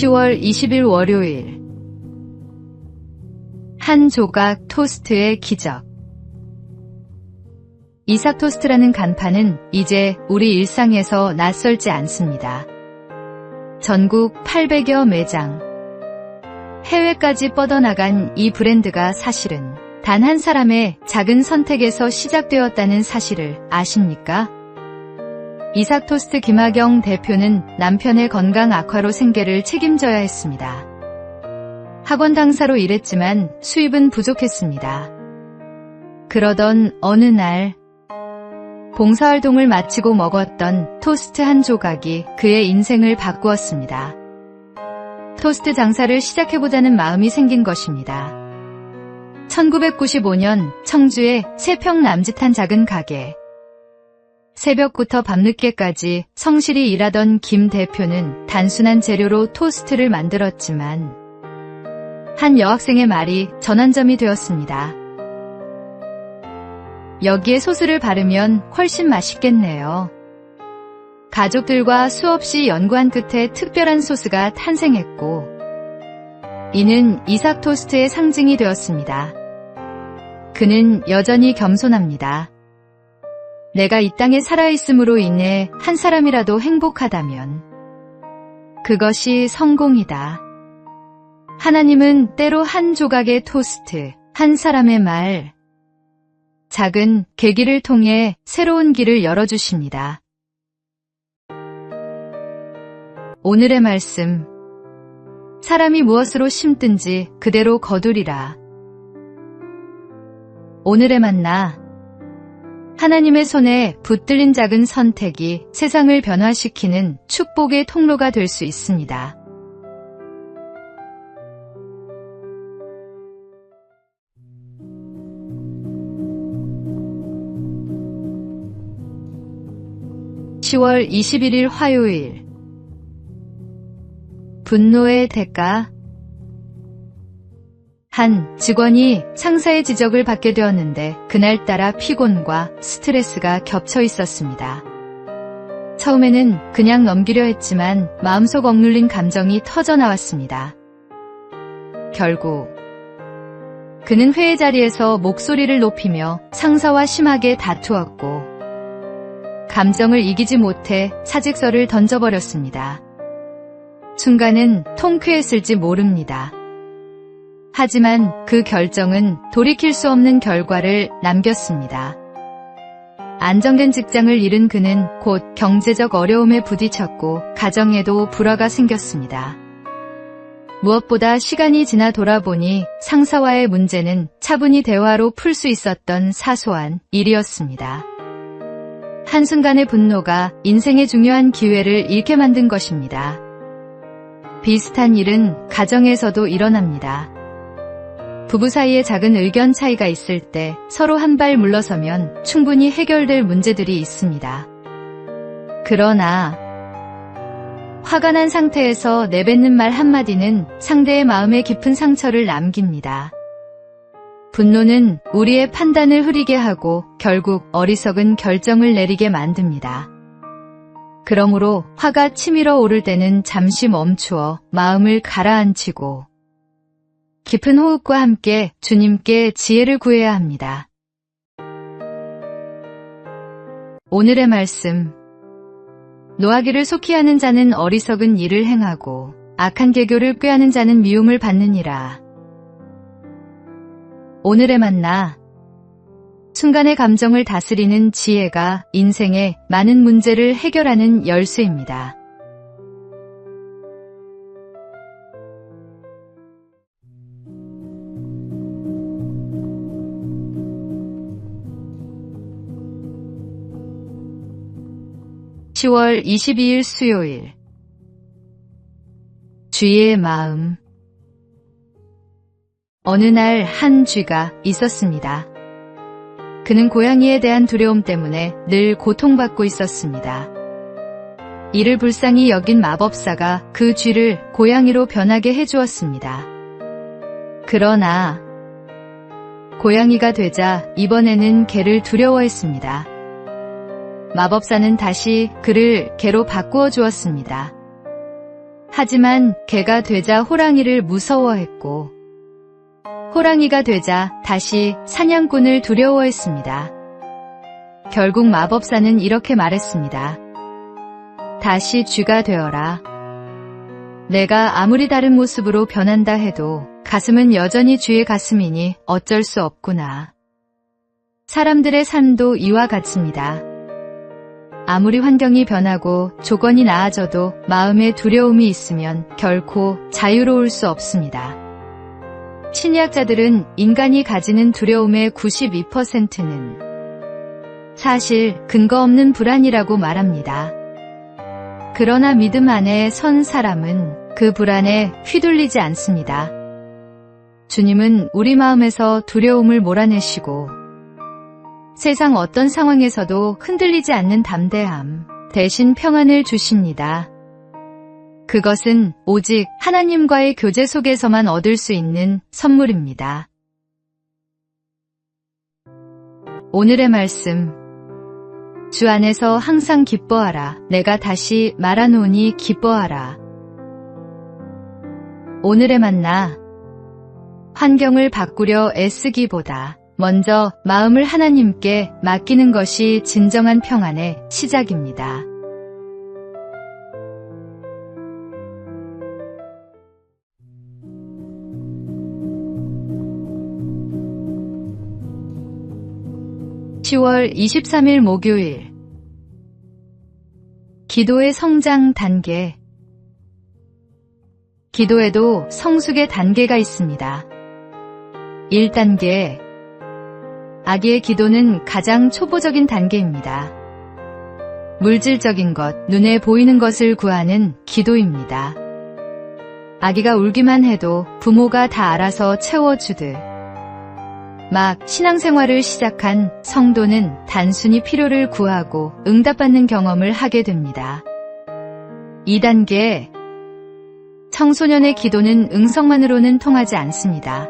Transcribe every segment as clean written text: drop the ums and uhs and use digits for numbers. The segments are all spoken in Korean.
10월 20일 월요일. 한 조각 토스트의 기적. 이삭 토스트라는 간판은 이제 우리 일상에서 낯설지 않습니다. 전국 800여 매장, 해외까지 뻗어나간 이 브랜드가 사실은 단 한 사람의 작은 선택에서 시작되었다는 사실을 아십니까? 이삭 토스트 김하경 대표는 남편의 건강 악화로 생계를 책임져야 했습니다. 학원 강사로 일했지만 수입은 부족했습니다. 그러던 어느 날 봉사활동을 마치고 먹었던 토스트 한 조각이 그의 인생을 바꾸었습니다. 토스트 장사를 시작해보자는 마음이 생긴 것입니다. 1995년 청주의 3평 남짓한 작은 가게. 새벽부터 밤늦게까지 성실히 일하던 김 대표는 단순한 재료로 토스트를 만들었지만 한 여학생의 말이 전환점이 되었습니다. 여기에 소스를 바르면 훨씬 맛있겠네요. 가족들과 수없이 연구한 끝에 특별한 소스가 탄생했고 이는 이삭 토스트의 상징이 되었습니다. 그는 여전히 겸손합니다. 내가 이 땅에 살아있음으로 인해 한 사람이라도 행복하다면 그것이 성공이다. 하나님은 때로 한 조각의 토스트, 한 사람의 말, 작은 계기를 통해 새로운 길을 열어주십니다. 오늘의 말씀. 사람이 무엇으로 심든지 그대로 거두리라. 오늘의 만나. 하나님의 손에 붙들린 작은 선택이 세상을 변화시키는 축복의 통로가 될 수 있습니다. (10월 21일) 화요일. 분노의 대가. 한 직원이 상사의 지적을 받게 되었는데 그날따라 피곤과 스트레스가 겹쳐 있었습니다. 처음에는 그냥 넘기려 했지만 마음속 억눌린 감정이 터져나왔습니다. 결국 그는 회의 자리에서 목소리를 높이며 상사와 심하게 다투었고 감정을 이기지 못해 사직서를 던져버렸습니다. 순간은 통쾌했을지 모릅니다. 하지만 그 결정은 돌이킬 수 없는 결과를 남겼습니다. 안정된 직장을 잃은 그는 곧 경제적 어려움에 부딪혔고 가정에도 불화가 생겼습니다. 무엇보다 시간이 지나 돌아보니 상사와의 문제는 차분히 대화로 풀 수 있었던 사소한 일이었습니다. 한순간의 분노가 인생의 중요한 기회를 잃게 만든 것입니다. 비슷한 일은 가정에서도 일어납니다. 부부 사이에 작은 의견 차이가 있을 때 서로 한 발 물러서면 충분히 해결될 문제들이 있습니다. 그러나 화가 난 상태에서 내뱉는 말 한마디는 상대의 마음에 깊은 상처를 남깁니다. 분노는 우리의 판단을 흐리게 하고 결국 어리석은 결정을 내리게 만듭니다. 그러므로 화가 치밀어 오를 때는 잠시 멈추어 마음을 가라앉히고 깊은 호흡과 함께 주님께 지혜를 구해야 합니다. 오늘의 말씀. 노하기를 속히 하는 자는 어리석은 일을 행하고 악한 계교를 꾀하는 자는 미움을 받느니라. 오늘의 만나. 순간의 감정을 다스리는 지혜가 인생의 많은 문제를 해결하는 열쇠입니다. (10월 22일) 수요일. 쥐의 마음. 어느 날 한 쥐가 있었습니다. 그는 고양이에 대한 두려움 때문에 늘 고통받고 있었습니다. 이를 불쌍히 여긴 마법사가 그 쥐를 고양이로 변하게 해주었습니다. 그러나 고양이가 되자 이번에는 개를 두려워했습니다. 마법사는 다시 그를 개로 바꾸어 주었습니다. 하지만 개가 되자 호랑이를 무서워했고 호랑이가 되자 다시 사냥꾼을 두려워했습니다. 결국 마법사는 이렇게 말했습니다. 다시 쥐가 되어라. 내가 아무리 다른 모습으로 변한다 해도 가슴은 여전히 쥐의 가슴이니 어쩔 수 없구나. 사람들의 삶도 이와 같습니다. 아무리 환경이 변하고 조건이 나아져도 마음에 두려움이 있으면 결코 자유로울 수 없습니다. 심리학자들은 인간이 가지는 두려움의 92%는 사실 근거 없는 불안이라고 말합니다. 그러나 믿음 안에 선 사람은 그 불안에 휘둘리지 않습니다. 주님은 우리 마음에서 두려움을 몰아내시고 세상 어떤 상황에서도 흔들리지 않는 담대함, 대신 평안을 주십니다. 그것은 오직 하나님과의 교제 속에서만 얻을 수 있는 선물입니다. 오늘의 말씀. 주 안에서 항상 기뻐하라. 내가 다시 말하노니 기뻐하라. 오늘의 만나. 환경을 바꾸려 애쓰기보다 먼저 마음을 하나님께 맡기는 것이 진정한 평안의 시작입니다. (10월 23일) 목요일. 기도의 성장 단계. 기도에도 성숙의 단계가 있습니다. 1단계. 아기의 기도는 가장 초보적인 단계입니다. 물질적인 것, 눈에 보이는 것을 구하는 기도입니다. 아기가 울기만 해도 부모가 다 알아서 채워주듯 막 신앙생활을 시작한 성도는 단순히 필요를 구하고 응답받는 경험을 하게 됩니다. 2단계. 청소년의 기도는 응성만으로는 통하지 않습니다.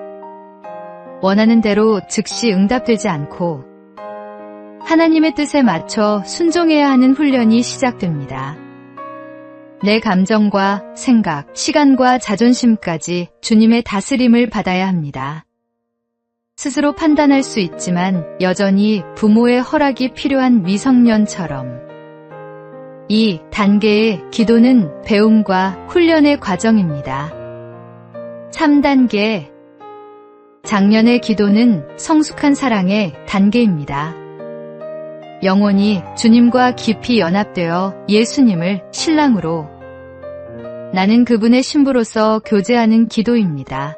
원하는 대로 즉시 응답되지 않고 하나님의 뜻에 맞춰 순종해야 하는 훈련이 시작됩니다. 내 감정과 생각, 시간과 자존심까지 주님의 다스림을 받아야 합니다. 스스로 판단할 수 있지만 여전히 부모의 허락이 필요한 미성년처럼. 이 단계의 기도는 배움과 훈련의 과정입니다. 3단계. 장년의 기도는 성숙한 사랑의 단계입니다. 영혼이 주님과 깊이 연합되어 예수님을 신랑으로, 나는 그분의 신부로서 교제하는 기도입니다.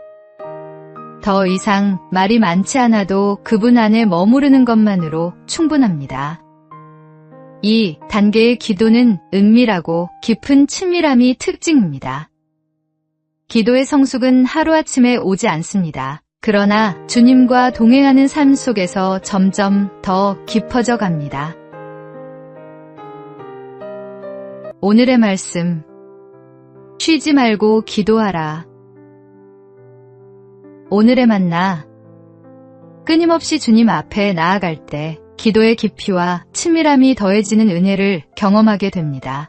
더 이상 말이 많지 않아도 그분 안에 머무르는 것만으로 충분합니다. 이 단계의 기도는 은밀하고 깊은 친밀함이 특징입니다. 기도의 성숙은 하루아침에 오지 않습니다. 그러나 주님과 동행하는 삶 속에서 점점 더 깊어져 갑니다. 오늘의 말씀. 쉬지 말고 기도하라. 오늘의 만나. 끊임없이 주님 앞에 나아갈 때 기도의 깊이와 친밀함이 더해지는 은혜를 경험하게 됩니다.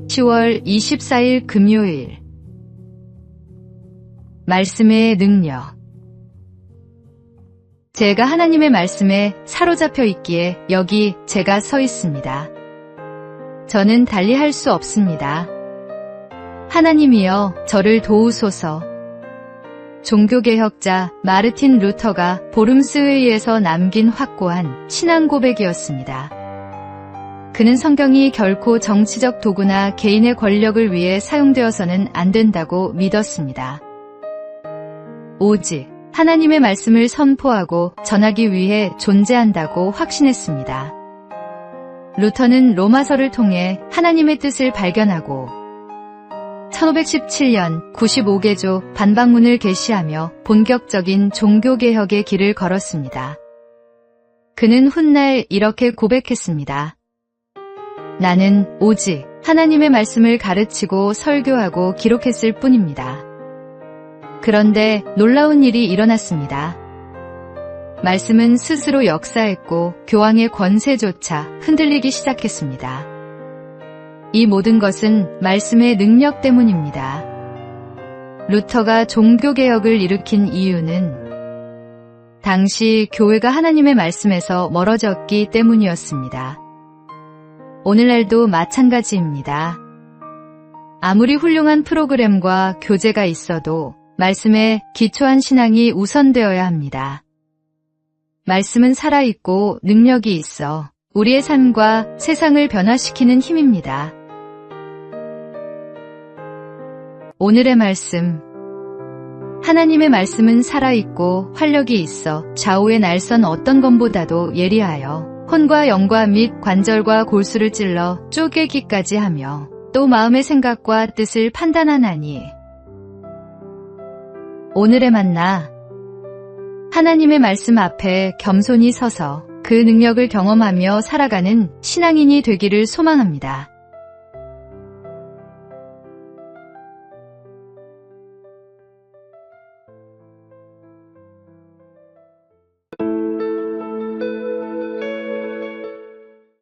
(10월 24일) 금요일. 말씀의 능력. 제가 하나님의 말씀에 사로잡혀 있기에 여기 제가 서 있습니다. 저는 달리 할 수 없습니다. 하나님이여 저를 도우소서. 종교개혁자 마르틴 루터가 보름스회의에서 남긴 확고한 신앙 고백이었습니다. 그는 성경이 결코 정치적 도구나 개인의 권력을 위해 사용되어서는 안 된다고 믿었습니다. 오직 하나님의 말씀을 선포하고 전하기 위해 존재한다고 확신했습니다. 루터는 로마서를 통해 하나님의 뜻을 발견하고 1517년 95개조 반박문을 게시하며 본격적인 종교개혁의 길을 걸었습니다. 그는 훗날 이렇게 고백했습니다. 나는 오직 하나님의 말씀을 가르치고 설교하고 기록했을 뿐입니다. 그런데 놀라운 일이 일어났습니다. 말씀은 스스로 역사했고 교황의 권세조차 흔들리기 시작했습니다. 이 모든 것은 말씀의 능력 때문입니다. 루터가 종교개혁을 일으킨 이유는 당시 교회가 하나님의 말씀에서 멀어졌기 때문이었습니다. 오늘날도 마찬가지입니다. 아무리 훌륭한 프로그램과 교재가 있어도 말씀에 기초한 신앙이 우선되어야 합니다. 말씀은 살아있고 능력이 있어 우리의 삶과 세상을 변화시키는 힘입니다. 오늘의 말씀. 하나님의 말씀은 살아있고 활력이 있어 좌우의 날선 어떤 검보다도 예리하여 혼과 영과 및 관절과 골수를 찔러 쪼개기까지 하며 또 마음의 생각과 뜻을 판단하나니. 오늘의 만나. 하나님의 말씀 앞에 겸손히 서서 그 능력을 경험하며 살아가는 신앙인이 되기를 소망합니다.